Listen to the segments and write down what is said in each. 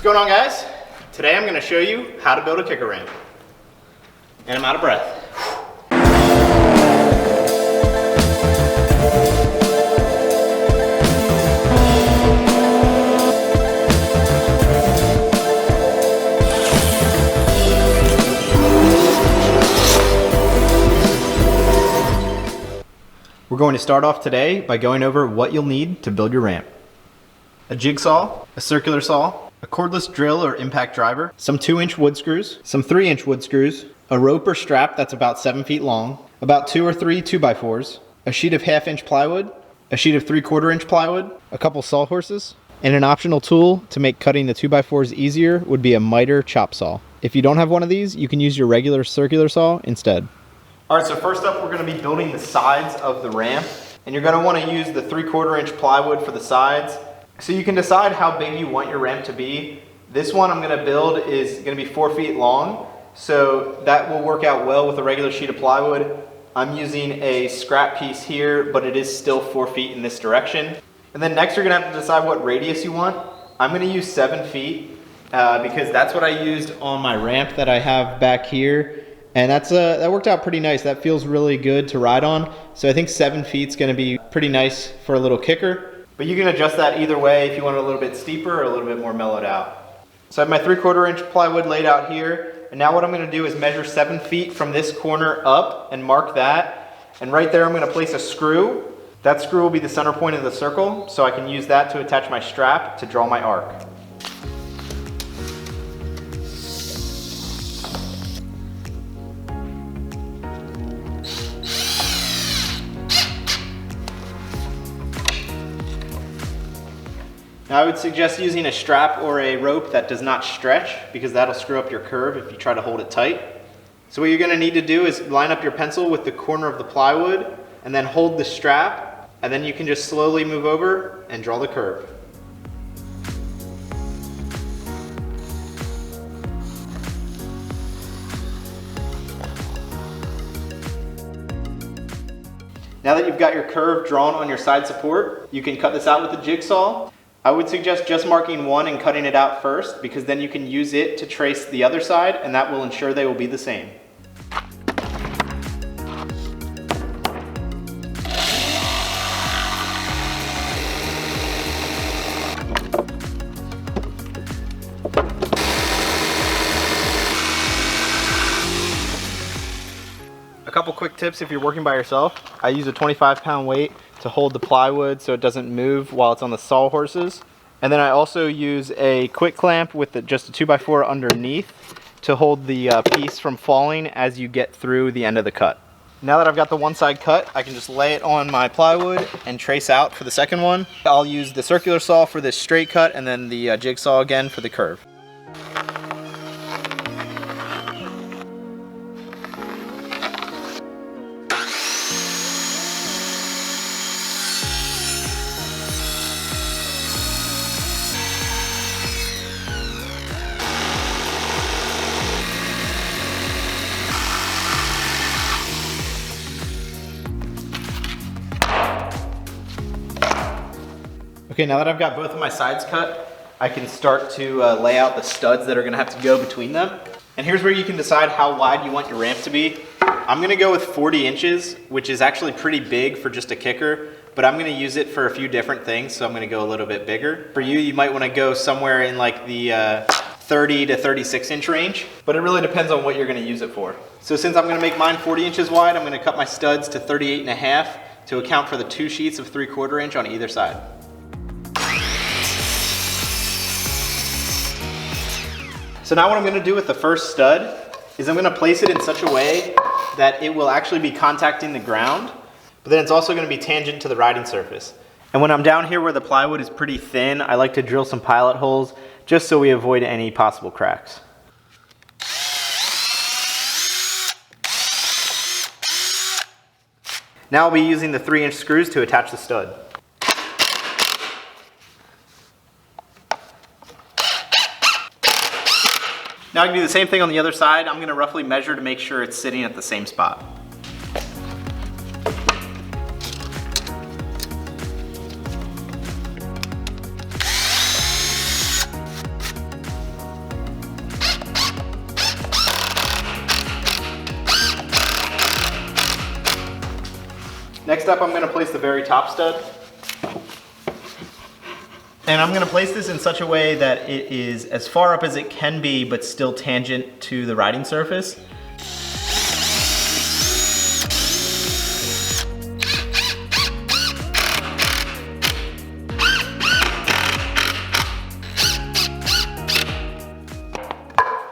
going on, guys? Today I'm going to show you how to build a kicker ramp. And I'm out of breath. We're going to start off today by going over what you'll need to build your ramp. A jigsaw, a circular saw, a cordless drill or impact driver, some 2-inch wood screws, some 3-inch wood screws, a rope or strap that's about 7 feet long, about 2 or 3 2x4s, a sheet of 1/2-inch plywood, a sheet of 3/4-inch plywood, a couple sawhorses, and an optional tool to make cutting the 2x4s easier would be a miter chop saw. If you don't have one of these, you can use your regular circular saw instead. All right, so first up, we're gonna be building the sides of the ramp, and you're gonna wanna use the 3/4-inch plywood for the sides. So you can decide how big you want your ramp to be. This one I'm gonna build is gonna be 4 feet long, so that will work out well with a regular sheet of plywood. I'm using a scrap piece here, but it is still 4 feet in this direction. And then next you're gonna have to decide what radius you want. I'm gonna use 7 feet because that's what I used on my ramp that I have back here. And that worked out pretty nice. That feels really good to ride on. So I think 7 feet is gonna be pretty nice for a little kicker. But you can adjust that either way if you want it a little bit steeper or a little bit more mellowed out. So I have my 3/4-inch plywood laid out here. And now what I'm gonna do is measure 7 feet from this corner up and mark that. And right there I'm gonna place a screw. That screw will be the center point of the circle, so I can use that to attach my strap to draw my arc. Now I would suggest using a strap or a rope that does not stretch because that'll screw up your curve if you try to hold it tight. So what you're gonna need to do is line up your pencil with the corner of the plywood and then hold the strap, and then you can just slowly move over and draw the curve. Now that you've got your curve drawn on your side support, you can cut this out with a jigsaw. I would suggest just marking one and cutting it out first because then you can use it to trace the other side and that will ensure they will be the same. A couple quick tips if you're working by yourself. I use a 25-pound weight to hold the plywood so it doesn't move while it's on the sawhorses. And then I also use a quick clamp with just a 2x4 underneath to hold the piece from falling as you get through the end of the cut. Now that I've got the one side cut, I can just lay it on my plywood and trace out for the second one. I'll use the circular saw for this straight cut and then the jigsaw again for the curve. Okay, now that I've got both of my sides cut, I can start to lay out the studs that are gonna have to go between them. And here's where you can decide how wide you want your ramp to be. I'm gonna go with 40 inches, which is actually pretty big for just a kicker, but I'm gonna use it for a few different things, so I'm gonna go a little bit bigger. For you, you might wanna go somewhere in like the 30 to 36 inch range, but it really depends on what you're gonna use it for. So since I'm gonna make mine 40 inches wide, I'm gonna cut my studs to 38.5 to account for the 2 sheets of 3/4 inch on either side. So now what I'm gonna do with the first stud is I'm gonna place it in such a way that it will actually be contacting the ground, but then it's also gonna be tangent to the riding surface. And when I'm down here where the plywood is pretty thin, I like to drill some pilot holes just so we avoid any possible cracks. Now I'll be using the 3-inch screws to attach the stud. Now I can do the same thing on the other side. I'm gonna roughly measure to make sure it's sitting at the same spot. Next up, I'm going to place the very top stud. And I'm going to place this in such a way that it is as far up as it can be, but still tangent to the riding surface.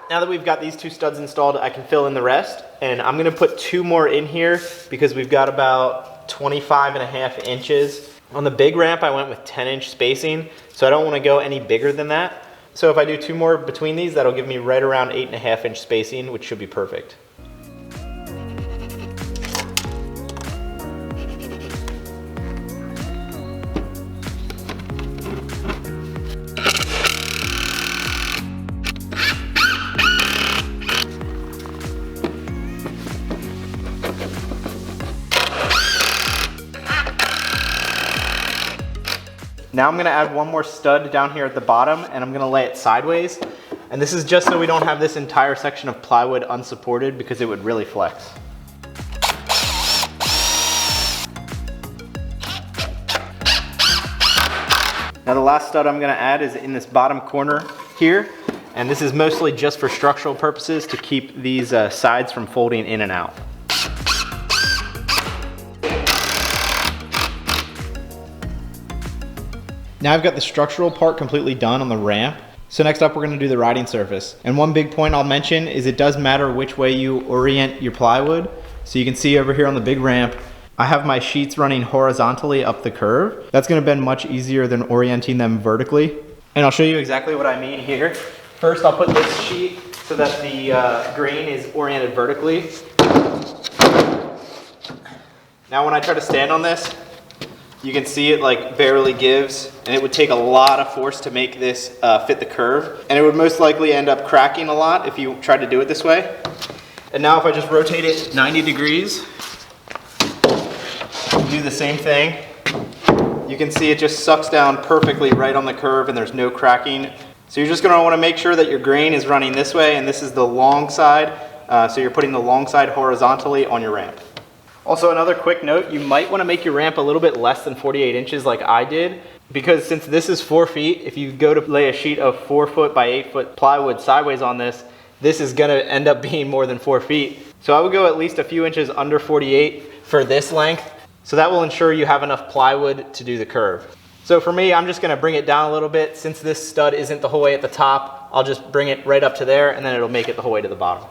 Now that we've got these two studs installed, I can fill in the rest. And I'm gonna put 2 more in here because we've got about 25.5 inches. On the big ramp, I went with 10-inch spacing, so I don't wanna go any bigger than that. So if I do 2 more between these, that'll give me right around 8.5-inch spacing, which should be perfect. Now I'm gonna add 1 more stud down here at the bottom, and I'm gonna lay it sideways. And this is just so we don't have this entire section of plywood unsupported, because it would really flex. Now the last stud I'm gonna add is in this bottom corner here. And this is mostly just for structural purposes to keep these sides from folding in and out. Now I've got the structural part completely done on the ramp. So next up we're gonna do the riding surface. And one big point I'll mention is it does matter which way you orient your plywood. So you can see over here on the big ramp, I have my sheets running horizontally up the curve. That's gonna be much easier than orienting them vertically. And I'll show you exactly what I mean here. First I'll put this sheet so that the grain is oriented vertically. Now when I try to stand on this, you can see it like barely gives, and it would take a lot of force to make this fit the curve. And it would most likely end up cracking a lot if you tried to do it this way. And now if I just rotate it 90 degrees, do the same thing, you can see it just sucks down perfectly right on the curve and there's no cracking. So you're just gonna wanna make sure that your grain is running this way, and this is the long side. So you're putting the long side horizontally on your ramp. Also, another quick note, you might want to make your ramp a little bit less than 48 inches like I did, because since this is 4 feet, if you go to lay a sheet of 4 foot by 8 foot plywood sideways on this, this is going to end up being more than 4 feet. So I would go at least a few inches under 48 for this length, so that will ensure you have enough plywood to do the curve. So for me, I'm just going to bring it down a little bit. Since this stud isn't the whole way at the top, I'll just bring it right up to there, and then it'll make it the whole way to the bottom.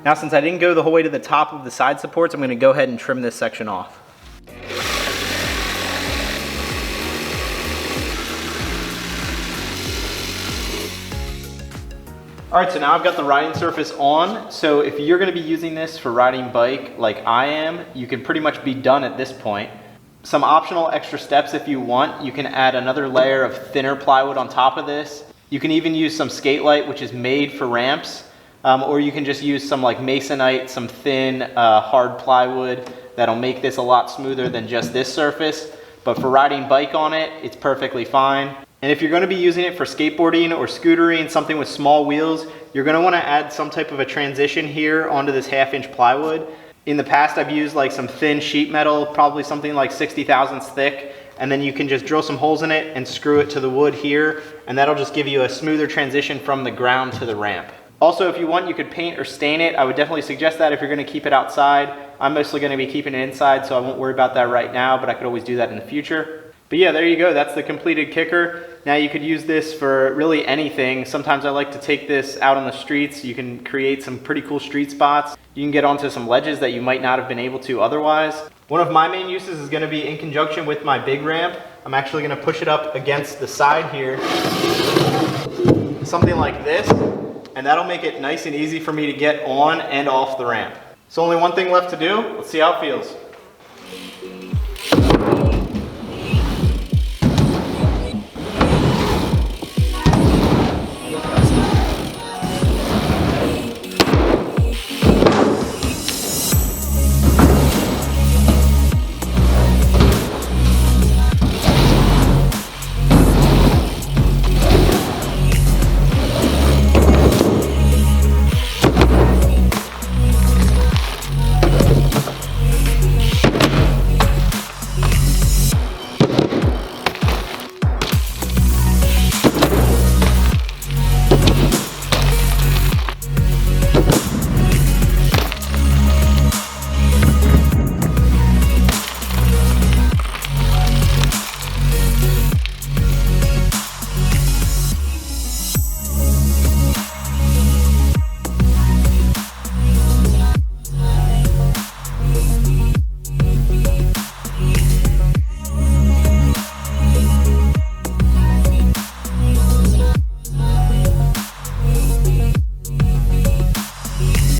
Now since I didn't go the whole way to the top of the side supports, I'm going to go ahead and trim this section off. Alright, so now I've got the riding surface on. So if you're going to be using this for riding bike like I am, you can pretty much be done at this point. Some optional extra steps if you want. You can add another layer of thinner plywood on top of this. You can even use some skate light, which is made for ramps. Or you can just use some like masonite, some thin hard plywood that'll make this a lot smoother than just this surface. But for riding bike on it, it's perfectly fine. And if you're going to be using it for skateboarding or scootering, something with small wheels, you're going to want to add some type of a transition here onto this 1/2-inch plywood. In the past, I've used like some thin sheet metal, probably something like 60 thousandths thick, and then you can just drill some holes in it and screw it to the wood here, and that'll just give you a smoother transition from the ground to the ramp. Also, if you want, you could paint or stain it. I would definitely suggest that if you're going to keep it outside. I'm mostly going to be keeping it inside, so I won't worry about that right now, but I could always do that in the future. But yeah, there you go. That's the completed kicker. Now you could use this for really anything. Sometimes I like to take this out on the streets. You can create some pretty cool street spots. You can get onto some ledges that you might not have been able to otherwise. One of my main uses is going to be in conjunction with my big ramp. I'm actually gonna push it up against the side here, something like this, and that'll make it nice and easy for me to get on and off the ramp. So only one thing left to do. Let's see how it feels.